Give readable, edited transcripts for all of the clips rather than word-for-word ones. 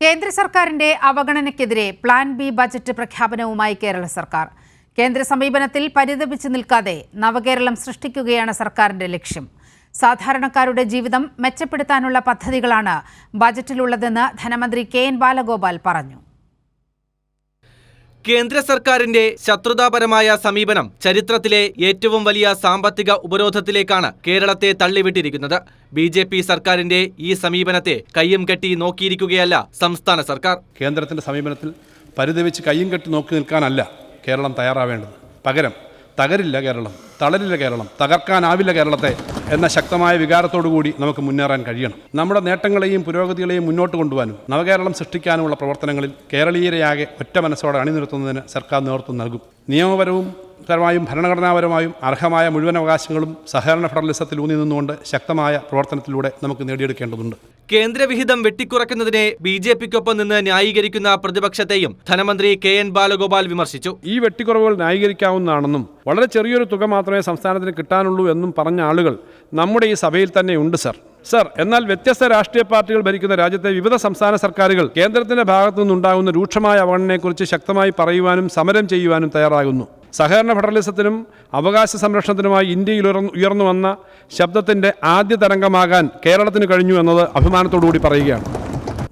കേന്ദ്ര സർക്കാരിന്റെ അവഗണനയ്ക്കെതിരെ plan B budget പ്രഖ്യാപനവുമായി Kerala സർക്കാർ. കേന്ദ്ര സമീപനത്തിൽ പരിതപിച്ചു നിൽക്കാതെ നവകേരളം സൃഷ്ടിക്കുകയാണ് സർക്കാരിന്റെ ലക്ഷ്യം. സാധാരണക്കാരുടെ ജീവിതം മെച്ചപ്പെടുത്താനുള്ള പദ്ധതികളാണ് ബജറ്റിലുള്ളതെന്ന് ധനമന്ത്രി കെ.എൻ. ബാലഗോപാൽ പറഞ്ഞു. കേന്ദ്ര സർക്കാരിന്റെ ശത്രുതാപരമായ സമീപനം ചരിത്രത്തിലെ ഏറ്റവും വലിയ സാമ്പത്തിക ഉപരോധത്തിലേക്കാണ് കേരളത്തെ തള്ളിവിട്ടിരിക്കുന്നത്. BJP സർക്കാരിന്റെ ഈ സമീപനത്തെ കയ്യും കെട്ടി നോക്കിയിരിക്കുകയല്ല സംസ്ഥാന സർക്കാർ. കേന്ദ്രത്തിന്റെ സമീപനത്തിൽ പരിതപിച്ച് കയ്യും കെട്ടി നോക്കി നിൽക്കാനല്ല കേരളം തയ്യാറാവേണ്ടത്. പകരം തകരില്ല കേരളം, തളരില്ല കേരളം, തകർക്കാനാവില്ല കേരളത്തെ എന്ന ശക്തമായ വികാരത്തോടുകൂടി നമുക്ക് മുന്നേറാൻ കഴിയണം. നമ്മുടെ നേട്ടങ്ങളെയും പുരോഗതികളെയും മുന്നോട്ട് കൊണ്ടുപോകാനും നവകേരളം സൃഷ്ടിക്കാനുമുള്ള പ്രവർത്തനങ്ങളിൽ കേരളീയരെയാകെ ഒറ്റ മനസ്സോടെ അണിനിരത്തുന്നതിന് സർക്കാർ നേതൃത്വം നൽകും. നിയമപരവും ഭരണഘടനാപരമായും അർഹമായ മുഴുവൻ അവകാശങ്ങളും സഹകരണ ഫെഡറലിസത്തിൽ ഊന്നി നിന്നുകൊണ്ട് ശക്തമായ പ്രവർത്തനത്തിലൂടെ നമുക്ക് നേടിയെടുക്കേണ്ടതുണ്ട്. കേന്ദ്രവിഹിതം വെട്ടിക്കുറയ്ക്കുന്നതിനെ BJPക്കൊപ്പം നിന്ന് ന്യായീകരിക്കുന്ന പ്രതിപക്ഷത്തെയും ധനമന്ത്രി കെ.എൻ. ബാലഗോപാൽ വിമർശിച്ചു. ഈ വെട്ടിക്കുറവുകൾ ന്യായീകരിക്കാവുന്നതാണെന്നും വളരെ ചെറിയൊരു തുക മാത്രമേ സംസ്ഥാനത്തിന് കിട്ടാനുള്ളൂ എന്നും പറഞ്ഞ ആളുകൾ നമ്മുടെ ഈ സഭയിൽ തന്നെ ഉണ്ട് സർ. എന്നാൽ വ്യത്യസ്ത രാഷ്ട്രീയ പാർട്ടികൾ ഭരിക്കുന്ന രാജ്യത്തെ വിവിധ സംസ്ഥാന സർക്കാരുകൾ കേന്ദ്രത്തിന്റെ ഭാഗത്തു നിന്നുണ്ടാകുന്ന രൂക്ഷമായ അവഗണനയെക്കുറിച്ച് ശക്തമായി പറയുവാനും സമരം ചെയ്യുവാനും തയ്യാറാകുന്നു. സഹകരണ ഫെഡറലിസത്തിനും അവകാശ സംരക്ഷണത്തിനുമായി ഇന്ത്യയിൽ ഉയർന്നു വന്ന ശബ്ദത്തിന്റെ ആദ്യ തരംഗമാകാൻ കേരളത്തിന് കഴിഞ്ഞു എന്നത് അഭിമാനത്തോടുകൂടി പറയുകയാണ്.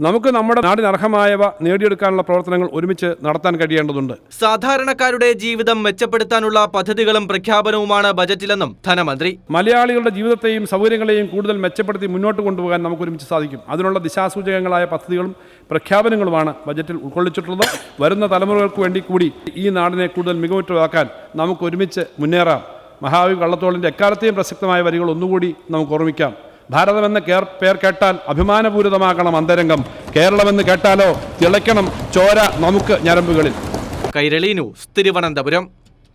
നമുക്ക് നമ്മുടെ നാടിന് അർഹമായവ നേടിയെടുക്കാനുള്ള പ്രവർത്തനങ്ങൾ ഒരുമിച്ച് നടത്താൻ കഴിയേണ്ടതുണ്ട്. സാധാരണക്കാരുടെ ജീവിതം മെച്ചപ്പെടുത്താനുള്ള പദ്ധതികളും പ്രഖ്യാപനവുമാണ് ബജറ്റിലെന്നും ധനമന്ത്രി. മലയാളികളുടെ ജീവിതത്തെയും സൗകര്യങ്ങളെയും കൂടുതൽ മെച്ചപ്പെടുത്തി മുന്നോട്ട് കൊണ്ടുപോകാൻ നമുക്ക് ഒരുമിച്ച് സാധിക്കും. അതിനുള്ള ദിശാസൂചകങ്ങളായ പദ്ധതികളും പ്രഖ്യാപനങ്ങളുമാണ് ബജറ്റിൽ ഉൾക്കൊള്ളിച്ചിട്ടുള്ളത്. വരുന്ന തലമുറകൾക്ക് വേണ്ടി കൂടി ഈ നാടിനെ കൂടുതൽ മികവുറ്റതാക്കാൻ നമുക്ക് ഒരുമിച്ച് മുന്നേറാം. മഹാകവി വള്ളത്തോളിൻ്റെ എക്കാലത്തെയും പ്രസക്തമായ വരികൾ ഒന്നുകൂടി നമുക്ക് ഓർമ്മിക്കാം. ഭാരതമെന്ന പേർ കേട്ടാൽ അഭിമാനപൂരിതമാകണം അന്തരംഗം, കേരളമെന്ന് കേട്ടാലോ തിളയ്ക്കണം ചോര നമുക്ക് ഞരമ്പുകളിൽ. കൈരളി ന്യൂസ്, തിരുവനന്തപുരം.